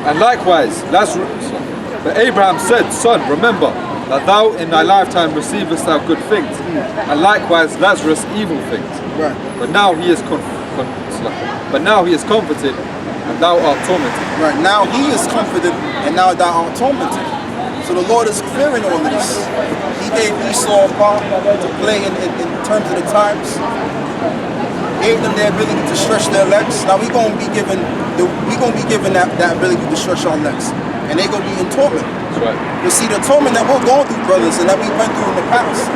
And likewise, Lazarus. But Abraham said, Son, remember that thou in thy lifetime receivest thou good things, and likewise Lazarus evil things. Right. But now he is comforted, and thou art tormented. Right. Now he is comforted, and now thou art tormented. So the Lord is clearing all of this. He gave Esau a part to play in terms of the times. Gave them the ability to stretch their legs. Now we're gonna be given that ability to stretch our legs, and they're gonna be in torment. That's right. But see, the torment that we're going through, brothers, and that we went through in the past,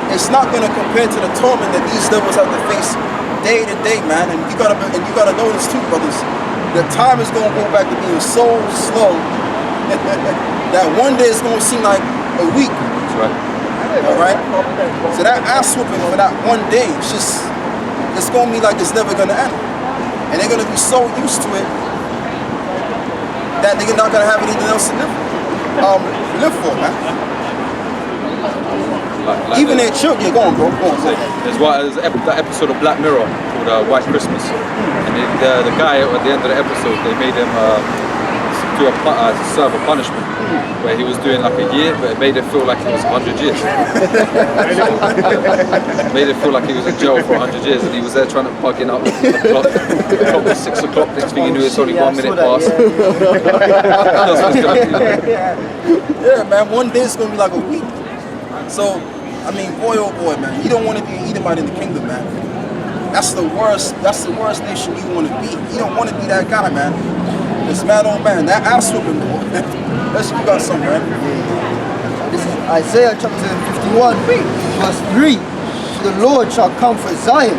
it's not gonna compare to the torment that these devils have to face day to day, man. And you gotta know this too, brothers. The time is gonna go back to being so slow that one day it's gonna seem like a week. That's right. All right. So that ass whooping for that one day, it's gonna be like it's never gonna end, and they're gonna be so used to it that they're not gonna have anything else to live for, man. Like Even their children, go on, bro. There's that episode of Black Mirror called White Christmas, and the guy at the end of the episode, they made him serve a punishment where he was doing like a year, but it made it feel like it was 100 years. Made it feel like he was in jail for 100 years, and he was there trying to bugging up the clock. The clock was 6 o'clock. Next thing you knew, it's only 1 minute past. Yeah, man. One day it's gonna be like a week. So, I mean, boy, oh boy, man. You don't want to be an Edomite in the kingdom, man. That's the worst nation you want to be. You don't want to be that guy, man. It's man on man. That ass whooping, boy. Let's you got something, man. This is Isaiah chapter 51, verse 3. The Lord shall comfort Zion.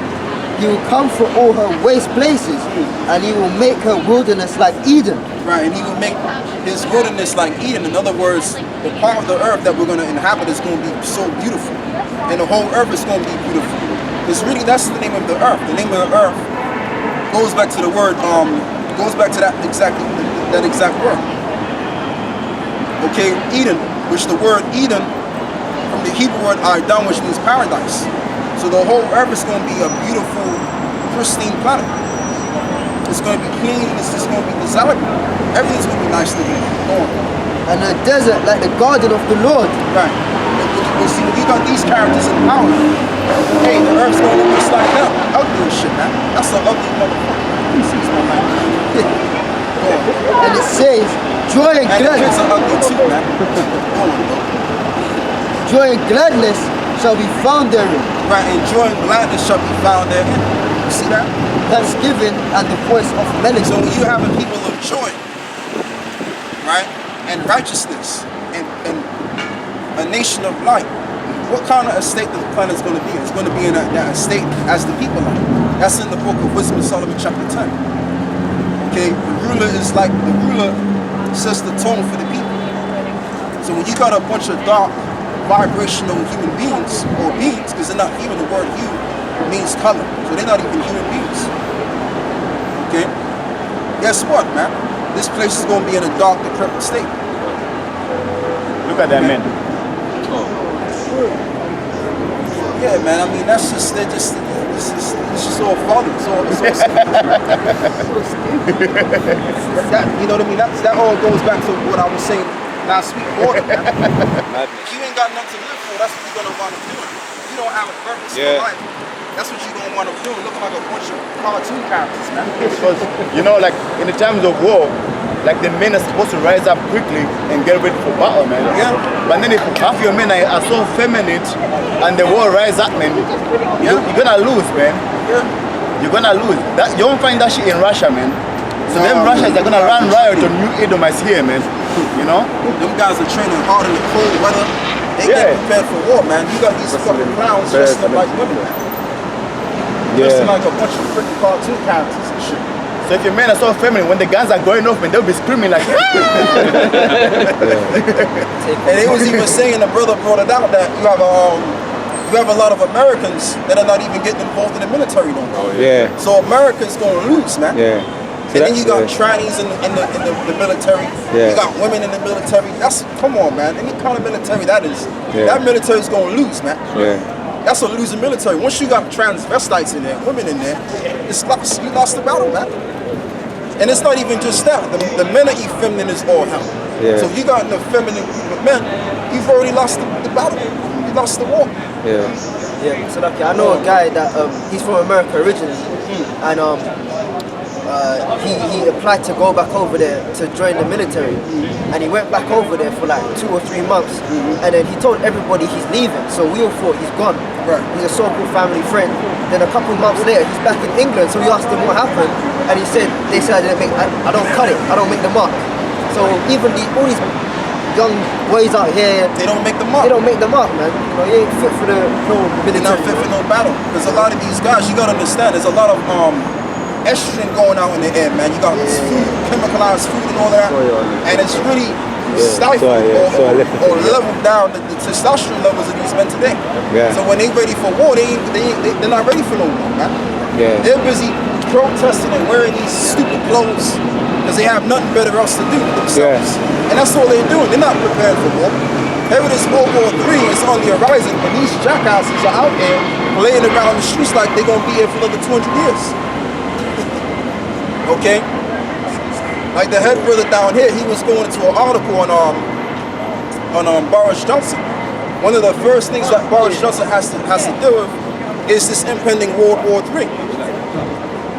He will comfort all her waste places, and he will make her wilderness like Eden. Right, and he will make his wilderness like Eden. In other words, the part of the earth that we're going to inhabit is going to be so beautiful. And the whole earth is going to be beautiful. Because really, that's the name of the earth. The name of the earth goes back to the word, goes back to that exact word. Okay, Eden, which the word Eden, from the Hebrew word Adam, which means paradise. So the whole earth is going to be a beautiful, pristine planet. It's going to be clean, it's just going to be desirable. Everything's going to be nice looking. And a desert like the garden of the Lord. Right. But see, when you got these characters in power, hey, the earth's going to look just like that. Ugly as shit, man. That's an ugly motherfucker. And it says, joy and gladness. Joy and gladness shall be found therein. Right, and joy and gladness shall be found therein. You see that? Thanksgiving and the voice of melody. So when you have a people of joy, right, and righteousness, and a nation of light, what kind of a state the planet is going to be in? It's going to be in that state as the people are. That's in the book of Wisdom of Solomon chapter 10. Okay, the ruler sets the tone for the people. So when you got a bunch of dark, vibrational human beings, or beings, because they're not even, the word hue means color, so they're not even human beings. Okay? Guess what, man? This place is going to be in a dark, decrepit state. Look at that man. Yeah, man, I mean, it's just all folly. It's all that, you know what I mean? That all goes back to what I was saying last week. Order, man. If you ain't got nothing to live for, that's what you're going to want to do. If you don't have a purpose in life, that's what you're going to want to do. Looking like a bunch of cartoon characters, man. Because, you know, like, in the times of war, like the men are supposed to rise up quickly and get ready for battle, man. Yeah. But then if half your men are so feminine and the war rise up, man, you're gonna lose, man. Yeah. You're gonna lose. You won't find that shit in Russia, man. So them Russians are gonna run riot on New Edomites here, man. You know? Them guys are training hard in the cold weather. They get prepared for war, man. You got these fucking clowns dressing up like women, man. Dressing like a bunch of freaking cartoon characters and shit. So if your men are so feminine, when the guns are going off, man, they'll be screaming like. And they was even saying, the brother brought it out, that you have a lot of Americans that are not even getting involved in the military no more. So America's gonna lose, man. And then you got trannies in the military. You got women in the military. Come on, man. Any kind of military that is, that military's gonna lose, man. That's a losing military. Once you got transvestites in there, women in there, it's lost. You lost the battle, man. And it's not even just that. The men are effeminate as all hell. Yeah. So if you got an effeminate group of men, you've already lost the battle. You lost the war. Yeah. Yeah, so lucky. I know a guy that he's from America originally, and he applied to go back over there to join the military, and he went back over there for like 2 or 3 months, and then he told everybody he's leaving. So we all thought he's gone. Right. He's a so-called family friend. Then a couple months later, he's back in England. So we asked him what happened, and he said they said I don't cut it. I don't make the mark. So even all these young boys out here, They don't make the mark. they don't make the mark, man. You know, you ain't fit for the They're not fit for no battle. Because a lot of these guys, you gotta understand, there's a lot of estrogen going out in the air, man. You got this food, chemicalized food and all that, and it's really stifled or leveled down the testosterone levels of these men today. Yeah. So when they ready for war, they're not ready for no war, man. Yeah. They're busy protesting and wearing these stupid clothes because they have nothing better else to do with themselves. And that's all they're doing. They're not prepared for war. Here it is, World War III is on the horizon, and these jackasses are out there playing around the streets like they're gonna be here for another 200 years. Okay? Like the head brother down here, he was going into an article on Boris Johnson. One of the first things that Boris Johnson has to deal with is this impending World War III.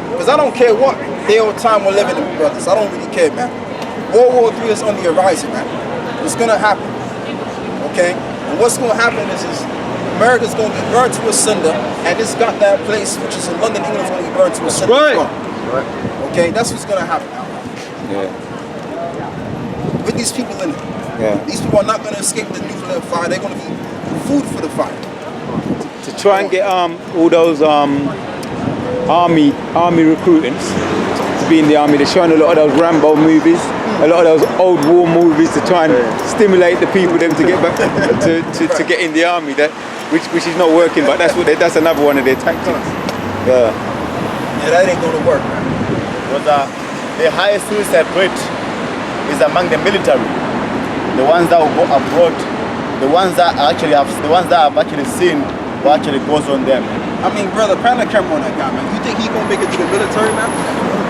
Because I don't care what day or time we're living in, brothers. I don't really care, man. World War III is on the horizon, man. It's gonna happen. Okay? And what's gonna happen is America's gonna be burned to a cinder, and this goddamn place, which is in London, England, is gonna be burned to a cinder. Right. Okay, that's what's gonna happen now. Yeah. With these people in it. Yeah. These people are not gonna escape the nuclear fire. They're gonna be food for the fire. To try and get all those army recruitants to be in the army. They're showing a lot of those Rambo movies, a lot of those old war movies to try and stimulate the people them to get back to get in the army. Which is not working, but that's another one of their tactics. Yeah. Yeah, that ain't gonna work, man. Because the highest suicide rate is among the military. The ones that will go abroad, the ones that have actually seen what actually goes on them. I mean, brother, pan the camera on that guy, man. You think he gonna make it to the military, man?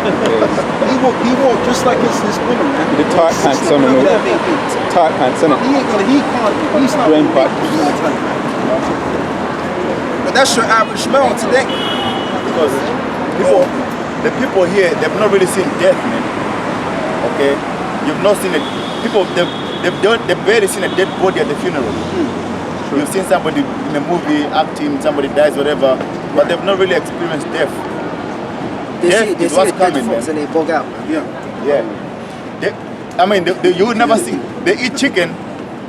he won't just like his woman, man. The tight pants on him. Tight pants, isn't it? He's not Brain gonna make pipe. it to the military, man. But that's your average male today. Because the people here, they've not really seen death, man. Okay? You've not seen it. People, they've barely seen a dead body at the funeral. You've seen somebody in a movie acting, somebody dies, whatever, but they've not really experienced death. They Death see is the what's dead coming, fox man. and they bug out. Yeah. Yeah. You would never see, they eat chicken,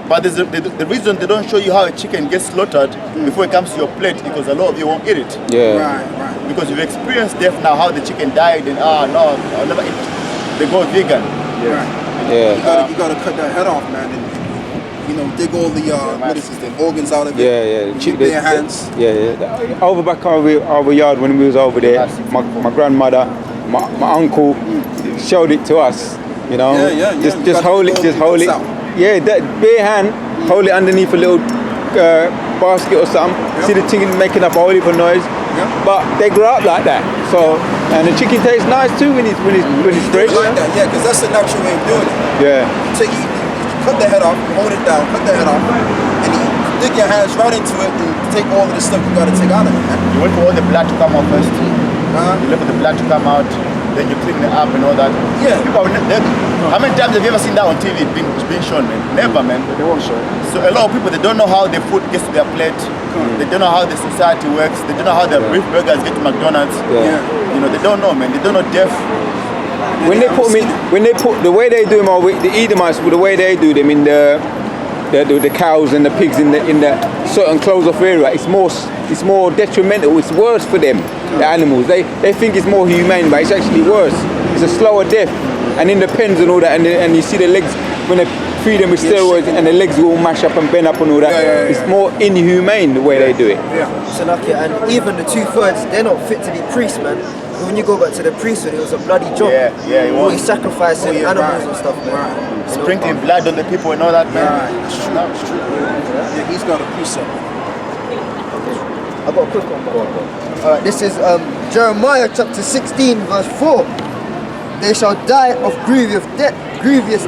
but the reason they don't show you how a chicken gets slaughtered before it comes to your plate is because a lot of you won't eat it. Yeah. Right. Because you've experienced death now, how the chicken died, and no, I'll never eat. They go vegan. Right. Yeah. You gotta cut that head off, man. And, dig all the the organs out of it. Yeah. Keep their hands. Yeah. Over back our yard when we was over there, my grandmother, my uncle showed it to us. You know, Yeah. just hold it, out. Yeah, that bare hand, hold it underneath a little basket or something. Yeah. See the chicken making up a whole heap of noise. Yeah. But they grow up like that. So, and the chicken tastes nice too when it's fresh. Like that, yeah, because that's the natural way of doing it. Yeah. So you cut the head off, hold it down, cut the head off, and you dig your hands right into it and take all of the stuff you gotta take out of it, man. You wait for all the blood to come out first. Uh-huh. You let the blood to come out, then you clean it up and all that. Yeah. People how many times have you ever seen that on TV being shown, man? Never, man. They won't show it. So a lot of people, they don't know how their food gets to their plate. They don't know how the society works. They don't know how their beef burgers get to McDonald's. Yeah. They don't know, man. They don't know death. When they put the way they do them, the Edomites, the way they do them in the cows and the pigs in the certain closed-off area, it's more detrimental. It's worse for them, the animals. They think it's more humane, but it's actually worse. It's a slower death. And in the pens and all that, and you see the legs when they feed them with steroids, and the legs will mash up and bend up and all that. It's more inhumane the way they do it. So lucky, and even the 2/3, they're not fit to be priests, man. When you go back to the priesthood, it was a bloody job. Yeah, it was. Always sacrificing animals and stuff, man. Sprinkling blood on the people and all that, man. Right, it's true. Yeah, he's got a precept. I got a quick one. Alright, this is Jeremiah chapter 16, verse 4. They shall die of grievous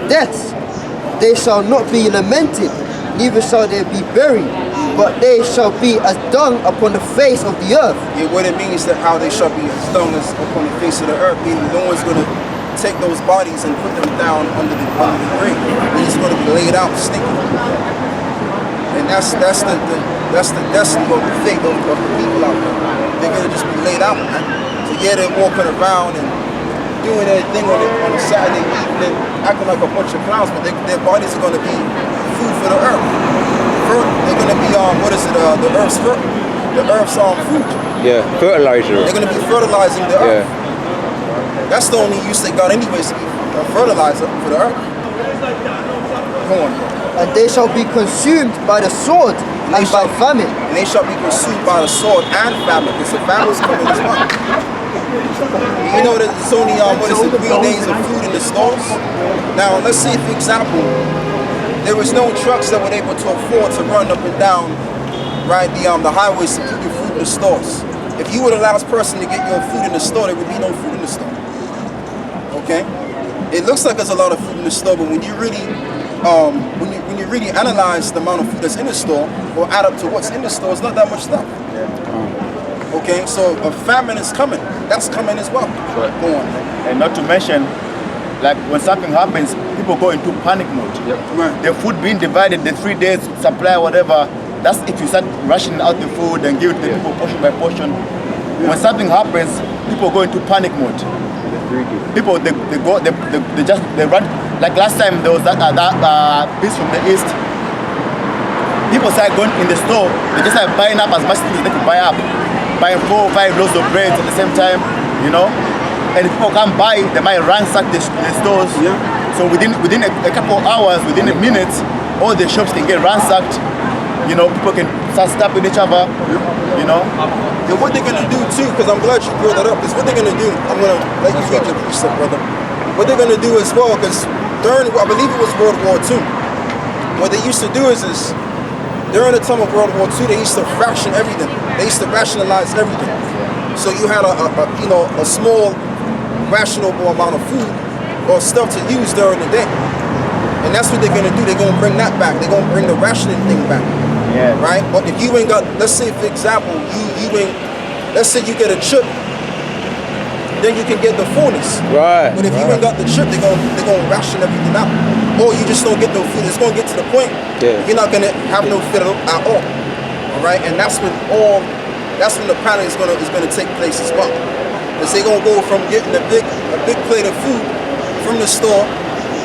deaths. They shall not be lamented, neither shall they be buried, but they shall be as dung upon the face of the earth. Yeah, what it means that how they shall be as dung as upon the face of the earth, meaning no one's going to take those bodies and put them down under the grave. They're just going to be laid out stinking. And that's the destiny of the fate of the people out there. They're going to just be laid out, man. So yeah, they're walking around and doing their thing on a Saturday evening, acting like a bunch of clowns, but their bodies are going to be food for the earth. They're going to be the earth's food. Yeah, fertilizer. They're going to be fertilizing the earth. Yeah. That's the only use they got anyways, to be a fertilizer for the earth. Go on. And they shall be consumed by the sword and by famine. And they shall be consumed by the sword and famine, because the famine is coming as well. You know that it's only 3 days of food in the stores. Now let's say, for example, there was no trucks that were able to afford to run up and down, right, the highways to put your food in the stores. If you were the last person to get your food in the store, there would be no food in the store. Okay? It looks like there's a lot of food in the store, but when you really when you really analyze the amount of food that's in the store or add up to what's in the store, it's not that much stuff. Okay, so a famine is coming. That's coming as well. Right. Go on. And not to mention, like when something happens, people go into panic mode. Yep. Right. The food being divided, the 3 days supply, whatever. That's if you start rationing out the food and give it to the people portion by portion. When something happens, people go into panic mode. People they run. Like last time there was that beast from the east. People started going in the store. They just started buying up as much things as they could buy up, buying 4 or 5 loaves of bread at the same time, you know. And if people can't buy, they might ransack the stores. Yeah. So within a couple of hours, within a minute, all the shops can get ransacked. You know, people can start stabbing each other. You know. And what they're gonna do too, because I'm glad you brought that up, is what they're gonna do. I'm gonna let you read your precept, brother. What they're gonna do as well, because during, I believe it was World War II, what they used to do is during the time of World War II, they used to fraction everything. They used to rationalize everything. So you had a small rationable amount of food or stuff to use during the day. And that's what they're gonna do. They're gonna bring that back. They're gonna bring the rationing thing back. Yeah. Right? But if you ain't got, let's say for example, let's say you get a chip, then you can get the fullness. Right. But if you ain't got the chip, they're gonna ration everything out. Or you just don't get no food. It's gonna get to the point you're not gonna have no food at all. Alright? And that's when the panic is gonna take place as well. Because they're gonna go from getting a big plate of food from the store,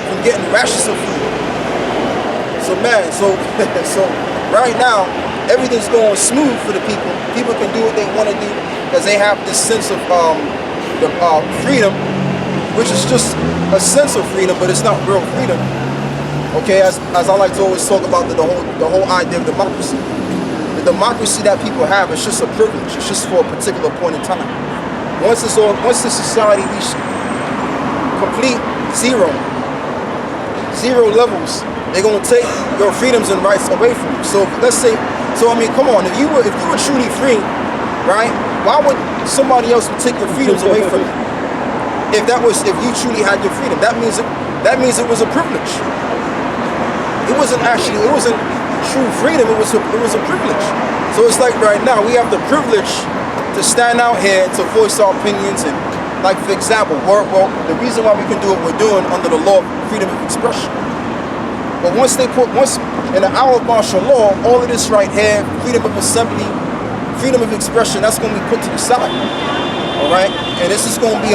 from getting rations of food. So man, so right now, everything's going smooth for the people. People can do what they want to do because they have this sense of freedom, which is just a sense of freedom, but it's not real freedom. Okay, as I like to always talk about the whole idea of democracy. The democracy that people have is just a privilege. It's just for a particular point in time. Once the society reaches complete zero levels, they're gonna take your freedoms and rights away from you. So let's say, come on, if you were truly free, right? Why would somebody else take your freedoms away from you? If you truly had your freedom, that means it was a privilege. It wasn't true freedom. It was a privilege. So it's like right now we have the privilege to stand out here to voice our opinions, and like for example, the reason why we can do what we're doing under the law of freedom of expression. But once in the hour of martial law, all of this right here, freedom of assembly, freedom of expression, that's going to be put to the side. All right, and this is going to be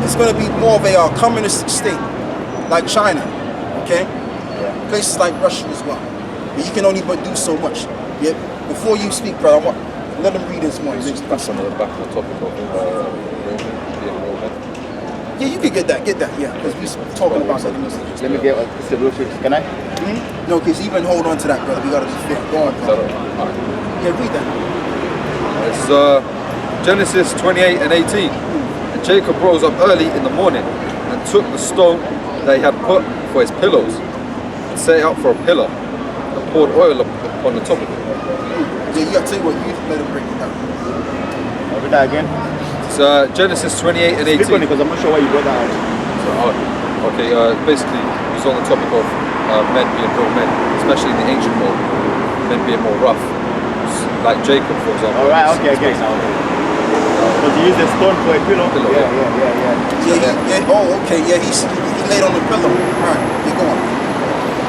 it's going to be more of a communist state, like China. Okay, places like Russia as well. But you can only but do so much. Yeah. Before you speak, brother, let them read this one. That's on the back of the topic of being Roman. Yeah, you can get that, yeah, because we're talking about that. Let me get this real quick. Can I? Mm-hmm. No, because even hold on to that, brother. We gotta be fair. Go on, brother. Yeah, read that. It's Genesis 28 and 18. And Jacob rose up early in the morning and took the stone that he had put for his pillows and set it up for a pillar and poured oil upon the top of it. Yeah, you gotta tell you what, you let him break it down. Read that again. It's Genesis 28 and 18. Because I'm not sure why you brought that out. Okay, basically, it's on the topic of men being real men, especially in the ancient world, men being more rough. Like Jacob, for example. Alright, okay, okay. Because he used a stone for a pillow. Yeah. Oh, okay. Yeah, he laid on the pillow. Right. You're going.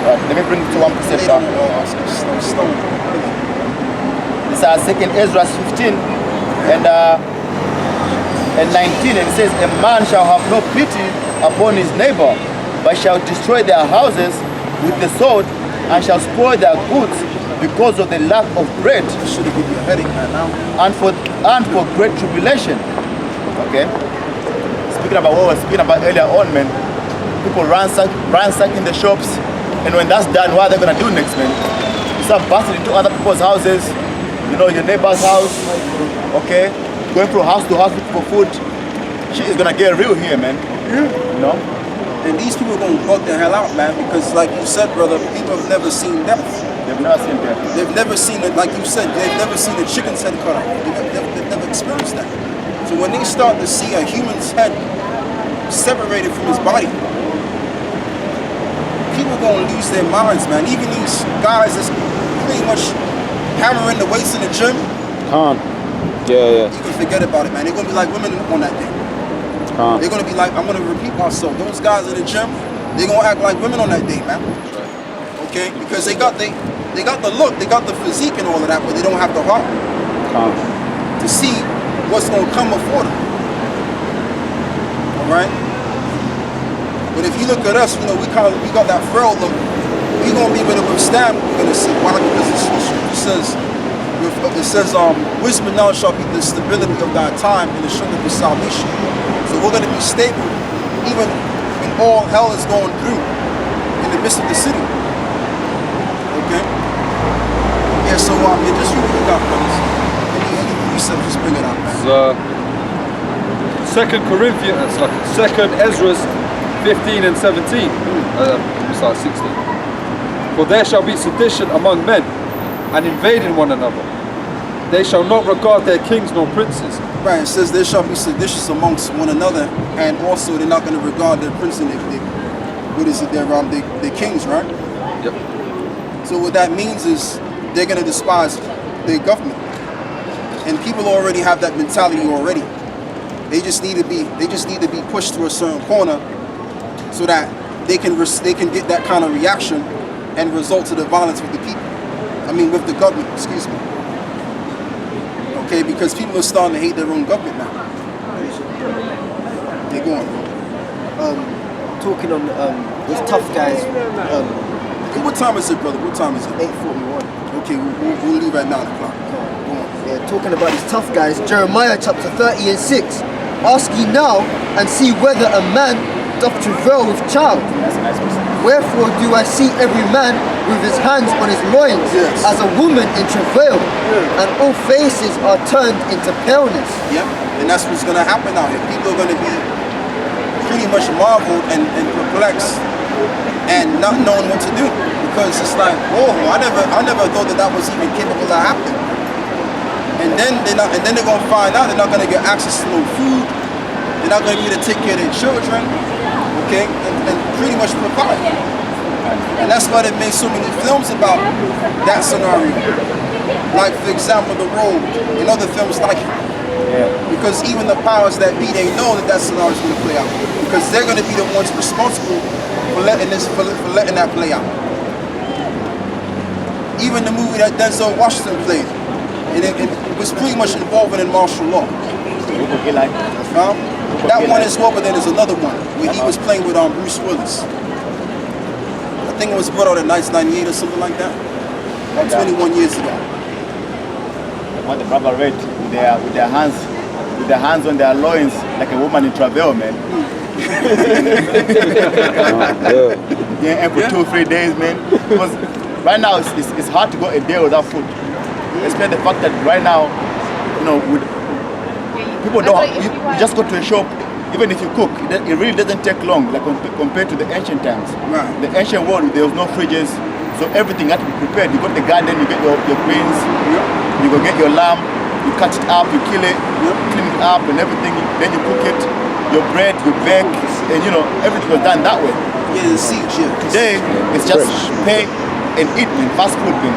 Let me bring it to one He laid percent. on the stone. This is 2nd Ezra 15 and 19, and it says, a man shall have no pity upon his neighbor, but shall destroy their houses with the sword, and shall spoil their goods because of the lack of bread, Should have given you a headache, man. Now. and for great tribulation. Okay. Speaking about what we were speaking about earlier on, man, people ransacking the shops, and when that's done, what are they gonna do next, man? You start busting into other people's houses, you know, your neighbor's house, okay? Going from house to house looking for food. Shit is gonna get real here, man. You know? And these people are gonna bug the hell out, man, because like you said, brother, people have never seen death. They've never seen that. They've never seen it, like you said, they've never seen a chicken's head cut off. They've never experienced that. So when they start to see a human's head separated from his body, people gonna lose their minds, man. Even these guys that's pretty much hammering the weights in the gym, Yeah. you can forget about it, man. They're gonna be like women on that day. They're gonna be like, I'm gonna repeat myself. Those guys in the gym, they're gonna act like women on that day, man. Okay? Because they got the look, they got the physique and all of that, but they don't have the heart to see what's gonna come before them. Alright? But if you look at us, you know, we got that frail look. We're gonna be able to withstand what we're gonna see. Why? Because it says, wisdom and knowledge shall be the stability of thy time and the strength of your salvation. So we're gonna be stable even when all hell is going through in the midst of the city. Okay? Yeah, so yeah, just read what you got, brothers. Any precept, just bring it out, man. It's, 2nd Corinthians, it's like 2nd Ezra 15 and 17. It's like 16. For there shall be sedition among men, and invading one another. They shall not regard their kings nor princes. Right, it says there shall be seditious amongst one another, and also they're not going to regard their prince and their kings, right? Yep. So what that means is they're going to despise their government, and people already have that mentality already. They just need to be pushed to a certain corner, so that they can get that kind of reaction and result to the violence with the people. I mean, with the government. Excuse me. Okay, because people are starting to hate their own government now. They're going. Talking on these tough guys. What time is it, brother? What time is it? 8:41. Okay, we'll leave at 9 o'clock. Go on. Yeah, talking about these tough guys. Jeremiah chapter 30 and 6. Ask ye now and see whether a man doth travail with child. That's a nice person. Wherefore do I see every man with his hands on his loins, Yes. as a woman in travail, and all faces are turned into paleness. Yep, and that's what's going to happen out here. People are going to be pretty much marveled and perplexed and not knowing what to do, because it's like, whoa, I never thought that was even capable of happening. And then they're going to find out they're not going to get access to no food. They're not going to be able to take care of their children, okay, and pretty much provide. And that's why they made so many films about that scenario. Like, for example, The Road and other films like it. Yeah. Because even the powers that be, they know that scenario is going to play out. Because they're going to be the ones responsible for letting that play out. Even the movie that Denzel Washington played, it was pretty much involving in martial law. That one as well, but then there's another one where he was playing with Bruce Willis. I think it was brought out in 1998 or something like that. About 21 years ago. What the brother read with their hands on their loins like a woman in travail, man. Yeah, and for 2 or 3 days, man. Because right now it's hard to go a day without food. Especially the fact that right now, you know, people don't. You just go to a shop. Even if you cook, it really doesn't take long, like compared to the ancient times. Right. The ancient world, there was no fridges, so everything had to be prepared. You go to the garden, you get your greens, you go get your lamb, You cut it up, you kill it, clean it up and everything. Then you cook it. Your bread, you bake, and you know everything was done that way. Yeah, the siege, yeah. Today it's just pay and eat, man. Fast food, man.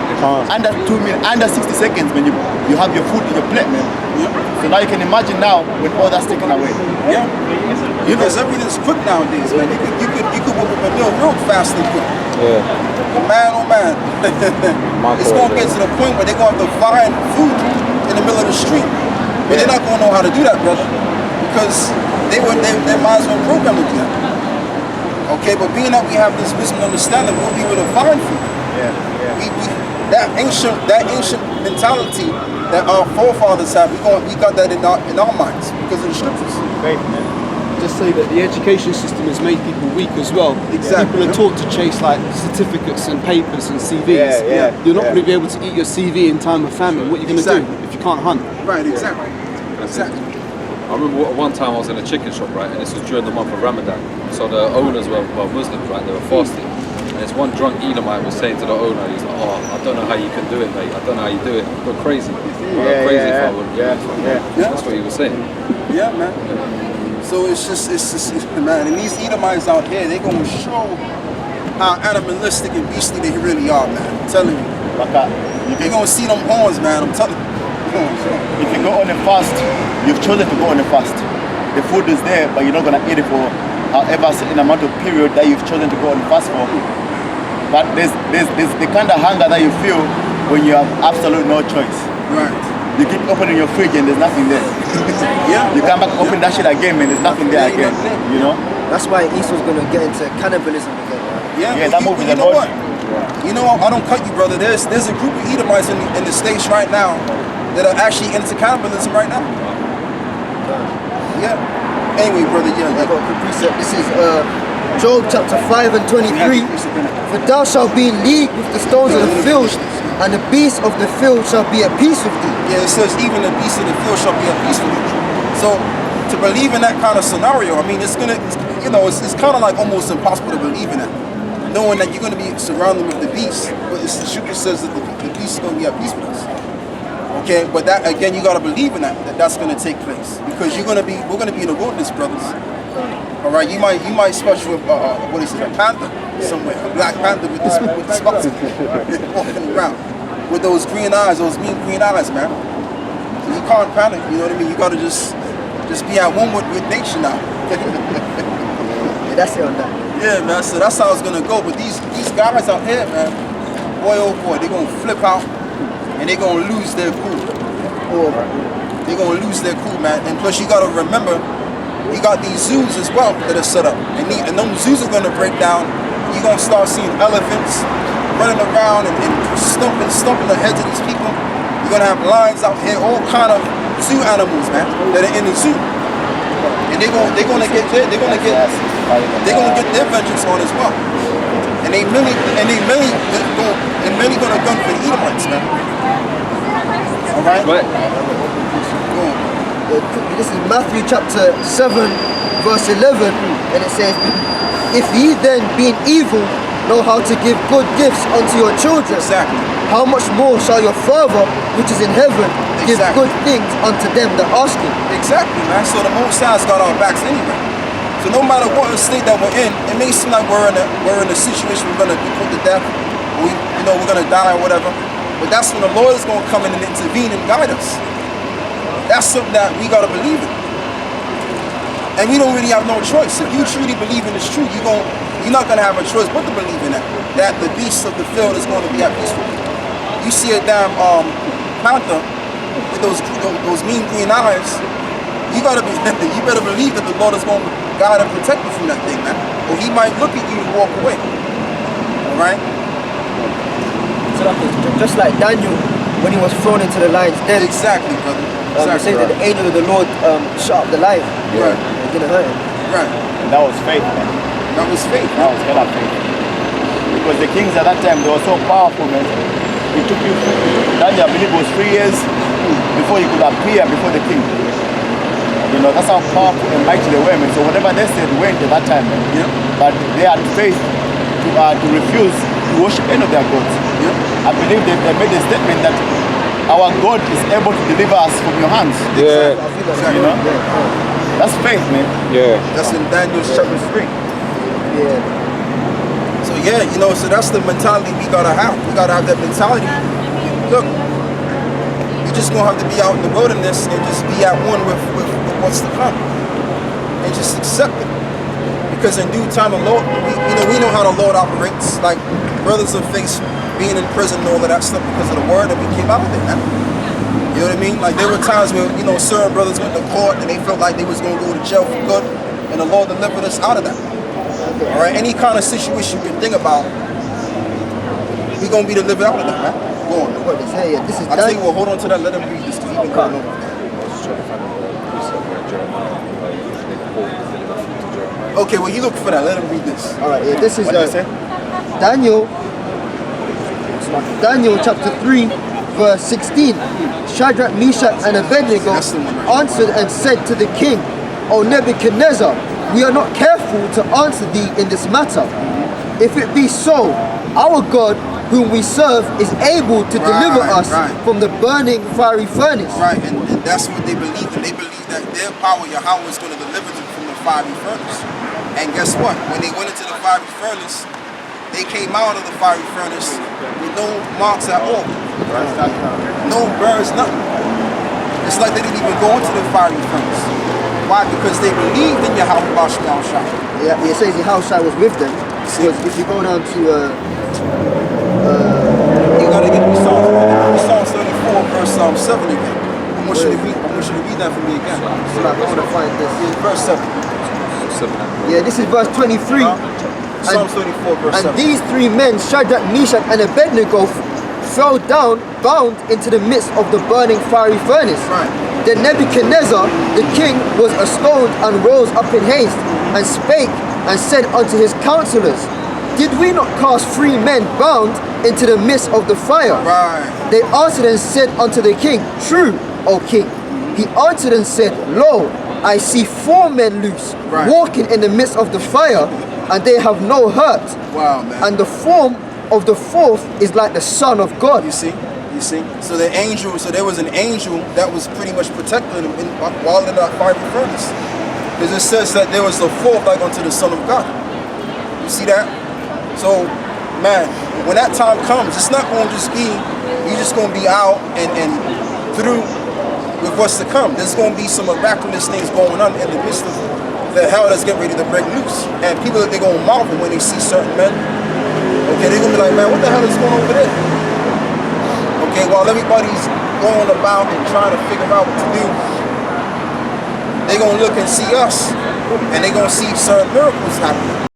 Under 2 minutes, under 60 seconds, man. You have your food in your plate, man. Yeah. So now you can imagine now when all that's taken away. Yeah. Because everything's quick nowadays, man. You could whip up a meal real fast and quick. Yeah. But man, oh man, it's gonna get to the point where they're gonna have to find food in the middle of the street, but they're not gonna know how to do that, brother, because they might as well program to do that. Okay, but being that we have this wisdom and understanding, we'll be able to find food. That ancient mentality that our forefathers have, we got that in our minds because of the scriptures. Faith, man. Just say that the education system has made people weak as well. Exactly. People are taught to chase like certificates and papers and CVs. You're not going to be able to eat your CV in time of famine. What are you going to do if you can't hunt? Right, exactly. I remember one time I was in a chicken shop, right, and this was during the month of Ramadan. So the owners were Muslims, right, they were fasting. And this one drunk Edomite was saying to the owner, he's like, oh, I don't know how you can do it, mate. I don't know how you do it. I'd go crazy. I'd go crazy if I would. That's what he was saying. Yeah, man. So it's just, man, and these Edomites out here, they're going to show how animalistic and beastly they really are, man. I'm telling you. You're going to see them horns, man. I'm telling you. If you go on a fast, you've chosen to go on a fast. The food is there, but you're not going to eat it for however certain amount of period that you've chosen to go on a fast for. But there's the kind of hunger that you feel when you have absolute no choice. Right. You keep opening your fridge and there's nothing there. You come back, open that shit again, and there's nothing there again. You know? That's why Esau's gonna get into cannibalism again. Right? Yeah, that movie. You know what? You know, I don't cut you, brother. There's a group of Edomites in the States right now that are actually into cannibalism right now. Yeah. Anyway, brother, I got a quick precept. This is Job chapter 5 and 23. For thou shalt be in league with the stones of the field, and the beasts of the field shall be at peace with thee. Yeah, it says even the beasts of the field shall be at peace with you. So to believe in that kind of scenario, I mean, it's kind of like almost impossible to believe in that, knowing that you're gonna be surrounded with the beasts. But the scripture says that the beasts are gonna be at peace with us. Okay, but that again, you gotta believe in that's gonna take place because we're gonna be in the wilderness, brothers. All right, you might spot you what is it, a panther somewhere, a black panther with the spots walking around with those green eyes, those mean green eyes, man. So you can't panic, you know what I mean? You gotta just be at one with nature now. Yeah, that's it on that. Yeah, man. So that's how it's gonna go. But these guys out here, man, boy oh boy, they're gonna flip out and they're gonna lose their cool. They're gonna lose their cool, man. And plus, you gotta remember, you got these zoos as well that are set up, and those zoos are gonna break down. You're gonna start seeing elephants running around and stumping the heads of these people. You're gonna have lions out here, all kind of zoo animals, man, that are in the zoo, and they're gonna get their vengeance on as well. And they many gonna gun for the Edomites, man. All right. This is Matthew chapter 7 verse 11, and it says, if ye then being evil know how to give good gifts unto your children, Exactly. how much more shall your Father which is in heaven give good things unto them that ask him? Exactly, man. So the Most High's got our backs anyway. So no matter what state that we're in, it may seem like we're in a situation we're gonna be put to death, or we're gonna die or whatever. But that's when the Lord is gonna come in and intervene and guide us. That's something that we gotta believe in. And we don't really have no choice. If you truly believe in this truth, you're not gonna have a choice but to believe in that. That the beasts of the field is gonna be at peace with you. You see a damn panther with those mean green eyes, you better believe that the Lord is gonna guide and protect you from that thing, man. Or he might look at you and walk away. Alright? So just like Daniel when he was thrown into the lion's den. Exactly, brother. They say that the angel of the Lord shut up the lion. Right. It didn't hurt him. Right. And that was faith, man. That was faith. That was hella faith. Because the kings at that time, they were so powerful, man. It took you, Daniel, I believe it was 3 years before you could appear before the king. You know, that's how powerful and mighty they were, man. So whatever they said went at that time, man. Yeah. But they had faith to refuse to worship any of their gods. Yeah. I believe they made a statement that our God is able to deliver us from your hands. Yeah. I feel like You know? That's faith, man. Yeah. That's in Daniel chapter 3. Yeah. So yeah, you know, so that's the mentality we gotta have. We gotta have that mentality. Look, you just gonna have to be out in the wilderness and just be at one with what's to come, and just accept it. Because in due time, the Lord, we know how the Lord operates. Like brothers of faith being in prison and all of that stuff because of the word that we came out of it, man. You know what I mean? Like there were times where certain brothers went to court and they felt like they was gonna go to jail for good, and the Lord delivered us out of that. All right, any kind of situation you can think about, we're gonna be delivered out of that, man. Go on. What they say, yeah, this is I tell you what, hold on to that. Let him read this because he's been going over. Okay, well you look for that. Let him read this. All right, yeah, this is What did I say? Daniel chapter 3, verse 16. Shadrach, Meshach, and Abednego That's the one right answered and said to the king, O Nebuchadnezzar, we are not careful to answer thee in this matter. If it be so, our God, whom we serve, is able to deliver us from the burning fiery furnace. Right, and that's what they believe in. They believe that their power, Yahweh, is going to deliver them from the fiery furnace. And guess what? When they went into the fiery furnace, they came out of the fiery furnace with no marks at all. No burns, nothing. It's like they didn't even go into the fiery furnace. Why? Because they believed in Yahweh Bashal Shah. Yeah, it says the house I was with them. Because if you go down to You gotta get me Psalms 34, verse 7 again. I want you to read that for me again. so I want to find this. Verse 7. Yeah, this is verse 23. Psalms 34, verse 7. And these three men, Shadrach, Meshach, and Abednego, fell down, bound into the midst of the burning fiery furnace. Right. Then Nebuchadnezzar, the king, was astonished and rose up in haste, and spake and said unto his counselors, Did we not cast 3 men bound into the midst of the fire? Right. They answered and said unto the king, True, O king. He answered and said, Lo, I see 4 men loose, walking in the midst of the fire, and they have no hurt. Wow, man. And the form of the 4th is like the Son of God. You see? So the angel, so there was an angel that was pretty much protecting him while in that fiery furnace. Because it says that there was a 4th like unto the Son of God. You see that? So, man, when that time comes, it's not going to just be, you're just going to be out and through with what's to come. There's going to be some miraculous things going on in the midst of the hell that's getting ready to break loose. And people, they're going to marvel when they see certain men. Okay, they're going to be like, man, what the hell is going on over there? Okay, while everybody's going about and trying to figure out what to do, they're going to look and see us, and they're going to see certain miracles happen.